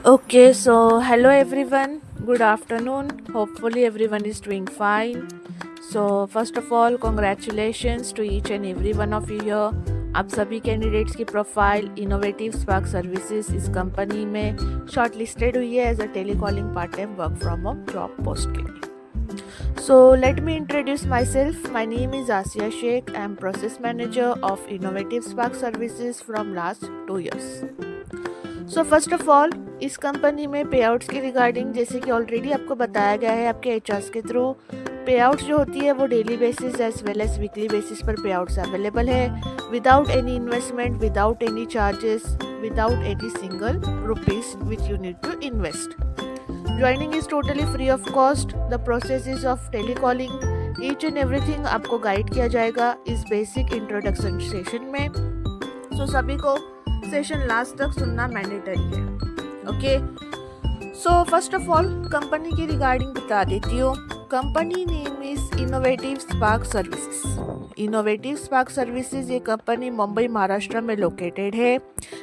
Okay, so hello everyone. Good afternoon. Hopefully everyone is doing fine. So first of all, congratulations to each and every one of you here. आप सभी candidates की profile innovative spark services इस company में shortlisted हुई है as a telecalling part time work from home job post के लिए. So let me introduce myself. My name is Asiya Sheikh. I am process manager of Innovative Spark Services from last 2 years. So first of all इस company में पे outs के regarding जैसे कि already आपको बताया गया है आपके एचआर्स के थ्रू पे आउट्स जो होती है वो daily basis as well as weekly basis पर पे आउट्स अवेलेबल है without any investment, without any charges, without any single rupees which you need to invest. Joining is totally free of cost. The process is of telecalling. Each and everything आपको guide किया जाएगा इस basic introduction session में. सो सभी को session last तक सुनना mandatory है. Okay, so first of all company के रिगार्डिंग बता देती हूँ. Company name is innovative spark services. Innovative spark services ये कंपनी मुंबई महाराष्ट्र में लोकेटेड है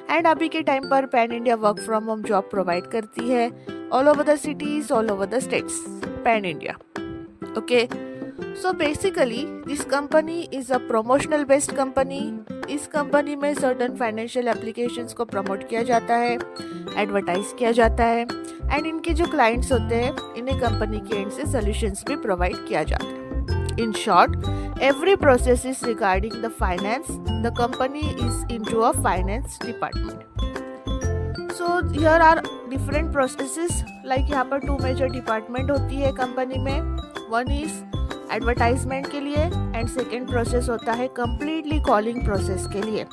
एंड अभी के टाइम पर pan India work from home job provide करती है all over the cities, all over the states, pan India. Okay, so basically this company is a promotional based company. इस company में certain financial applications को promote किया जाता है, advertise किया जाता है एंड इनके जो क्लाइंट्स होते हैं इन्हें कंपनी के एंड से सॉल्यूशंस भी प्रोवाइड किया जाता है. In short, every process is regarding the finance. The company is into a finance department. So here are different processes like यहाँ पर 2 मेजर डिपार्टमेंट होती है कंपनी में. वन इज एडवर्टाइजमेंट के लिए एंड सेकेंड प्रोसेस होता है कम्प्लीटली कॉलिंग प्रोसेस के लिए.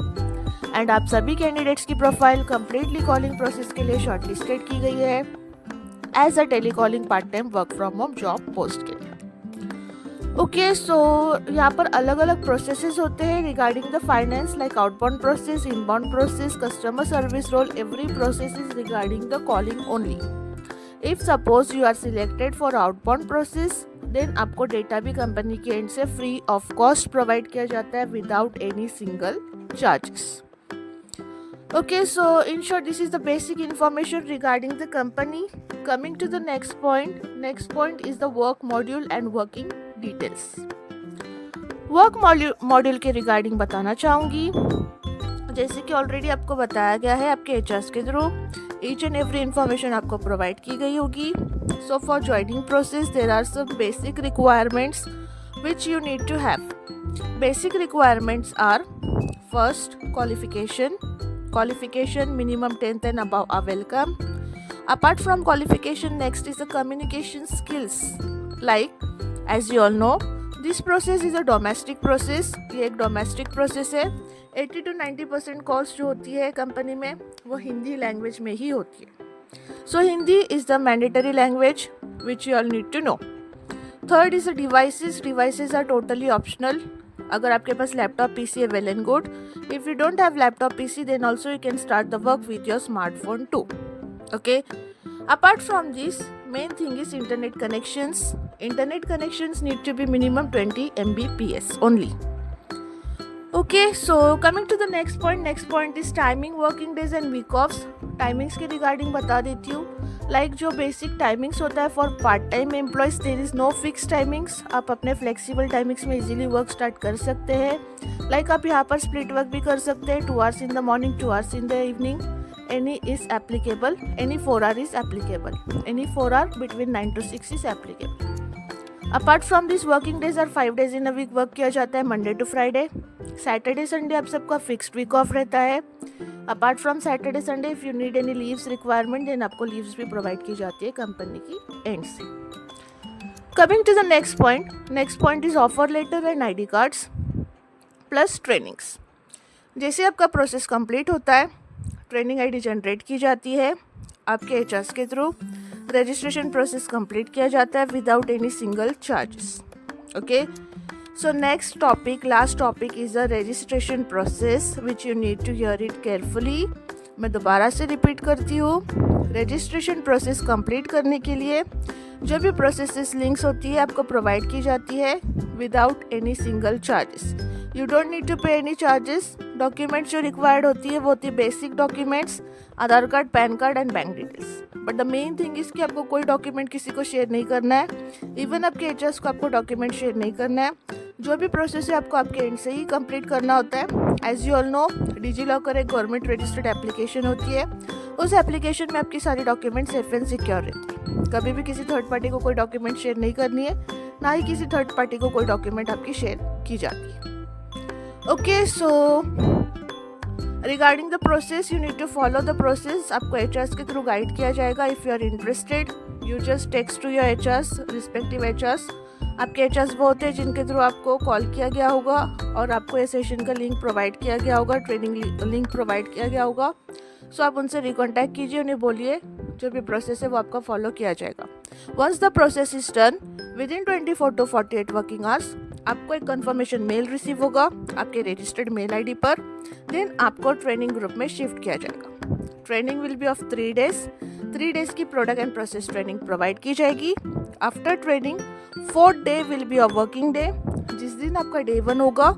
एंड आप सभी कैंडिडेट्स की प्रोफाइल कम्प्लीटली कॉलिंग प्रोसेस के लिए शॉर्टलिस्टेड की गई है as a telecalling part time work from home job post के लिए. ओके, सो यहाँ पर अलग अलग प्रोसेसेस होते हैं regarding the finance like outbound process, inbound process, customer service role. Every process is regarding the calling only. If suppose you are selected for outbound process then आपको data भी कंपनी के end से free of cost provide किया जाता है without any single charges. Okay, so in short this is the basic information regarding the company. Coming to the next point is the work module and working details. Work module के regarding बताना चाहूँगी. जैसे कि already आपको बताया गया है आपके एचआर्स के through each and every information आपको प्रोवाइड की गई होगी. So for joining process there are some basic requirements which you need to have. Basic requirements are first qualification minimum 10th and above are welcome. Apart from qualification, next is the communication skills. Like as you all know this process is a domestic process. ये एक domestic process है. 80 to 90% calls जो होती है company में वो Hindi language में ही होती है. So Hindi is the mandatory language which you all need to know. Third is the devices. Devices are totally optional. अगर आपके पास लैपटॉप पीसी है well and good. If you don't have laptop PC then also you can start the work with your smartphone too. Okay. Apart from this, main thing is internet connections. Internet connections need to be minimum 20 Mbps only. Okay, so coming to the next point is timing, working days and week offs. Timings के regarding बता देती हूँ. Like जो basic timings होता है for part time employees there is no fix timings. आप अपने flexible timings में इजीली वर्क स्टार्ट कर सकते हैं. लाइक आप यहाँ पर स्प्लिट वर्क भी कर सकते हैं. 2 hours in the morning, 2 hours in the evening. Any is applicable. Any 4 hour is applicable. Any 4 hour between 9 to 6 is applicable. Apart from this working days are 5 days in a week work किया जाता है Monday to Friday. Saturday Sunday आप सबका fixed week off रहता है. Apart from Saturday Sunday if you need any leaves requirement then आपको leaves भी provide की जाती है कंपनी की एंड से. Coming to the next point is offer letter and ID cards plus trainings. जैसे आपका प्रोसेस कंप्लीट होता है ट्रेनिंग ID जनरेट की जाती है आपके एचआर्स के थ्रू. रजिस्ट्रेशन प्रोसेस कंप्लीट किया जाता है without any single charges. Okay, so next topic, last topic is the registration process which you need to hear it carefully. मैं दोबारा से रिपीट करती हूँ. रजिस्ट्रेशन प्रोसेस कंप्लीट करने के लिए जो भी प्रोसेसेस लिंक्स होती है आपको प्रोवाइड की जाती है without any single charges. You don't need to pay any charges. Documents जो रिक्वायर्ड होती है वो होती है basic documents, Aadhaar card, PAN card and bank details. But the main thing is कि आपको कोई डॉक्यूमेंट किसी को शेयर नहीं करना है, इवन आपके एचआर्स को आपको डॉक्यूमेंट शेयर नहीं करना है। जो भी प्रोसेस है आपको आपके एंड से ही कंप्लीट करना होता है। As you all know, DigiLocker एक गवर्नमेंट रजिस्टर्ड एप्लीकेशन होती है। उस एप्लीकेशन में आपकी सारी डॉक्यूमेंट सेफ एंड सिक्योर रहती है। कभी भी किसी थर्ड पार्टी को कोई डॉक्यूमेंट शेयर नहीं करनी है, ना ही किसी थर्ड पार्टी को कोई डॉक्यूमेंट आपकी शेयर की जाती है। Okay, so regarding the process, you need to follow the process. आपको एचआर्स के थ्रू गाइड किया जाएगा। If you are interested, you just text to your HRs, respective HRs. आपके एचआर्स वो होते हैं जिनके थ्रू आपको कॉल किया गया होगा और आपको ये सेशन का लिंक प्रोवाइड किया गया होगा, ट्रेनिंग लिंक प्रोवाइड किया गया होगा। सो आप उनसे रिकॉन्टैक्ट कीजिए, उन्हें बोलिए जो भी प्रोसेस है वो आपका फॉलो किया जाएगा। Once the process is done, within 24 to 48 working hours आपको एक कंफर्मेशन मेल रिसीव होगा आपके रजिस्टर्ड मेल आईडी पर। देन आपको ट्रेनिंग ग्रुप में शिफ्ट किया जाएगा। Training will be of 3 days। 3 days की product and process training provide की जाएगी। After training 4th day will be a working day. जिस दिन आपका डे 1 होगा,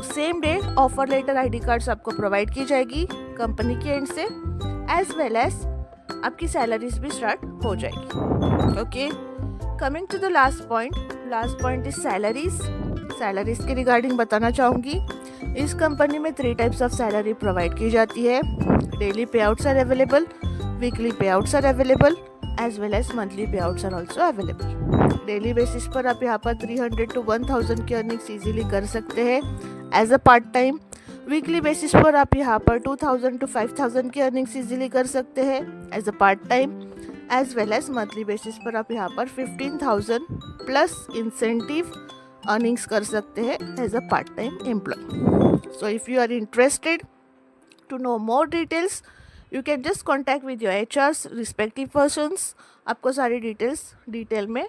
same day offer letter, ID cards आपको प्रोवाइड की जाएगी कंपनी के एंड से, एज वेल एज आपकी सैलरीज भी स्टार्ट हो जाएगी। Okay, coming to the last point is salaries. Salaries के रिगार्डिंग बताना चाहूँगी। इस कंपनी में 3 types ऑफ सैलरी प्रोवाइड की जाती है। Daily payouts are available, weekly payouts are available, as well as monthly payouts are also available. Daily basis पर आप यहाँ पर 300 to 1000 की अर्निंग्स ईजिली कर सकते हैं as a part time. Weekly basis पर आप यहाँ पर 2000 to 5000 की अर्निंग्स ईजिली कर सकते हैं as a part time. As well as monthly basis पर आप यहाँ पर 15,000 प्लस इंसेंटिव अर्निंग्स कर सकते हैं as a part time employee. So if you are interested to know more details, you can just contact with your HRs, respective persons. आपको सारी detail में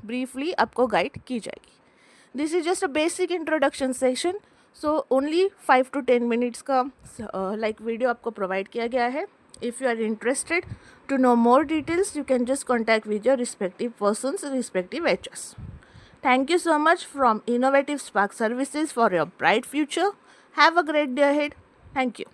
ब्रीफली आपको गाइड की जाएगी। This is just a basic introduction session. So only 5 to 10 minutes का video आपको provide किया गया है। If you are interested to know more details, you can just contact with your respective persons, respective HRs. Thank you so much from Innovative Spark Services for your bright future. Have a great day ahead. Thank you.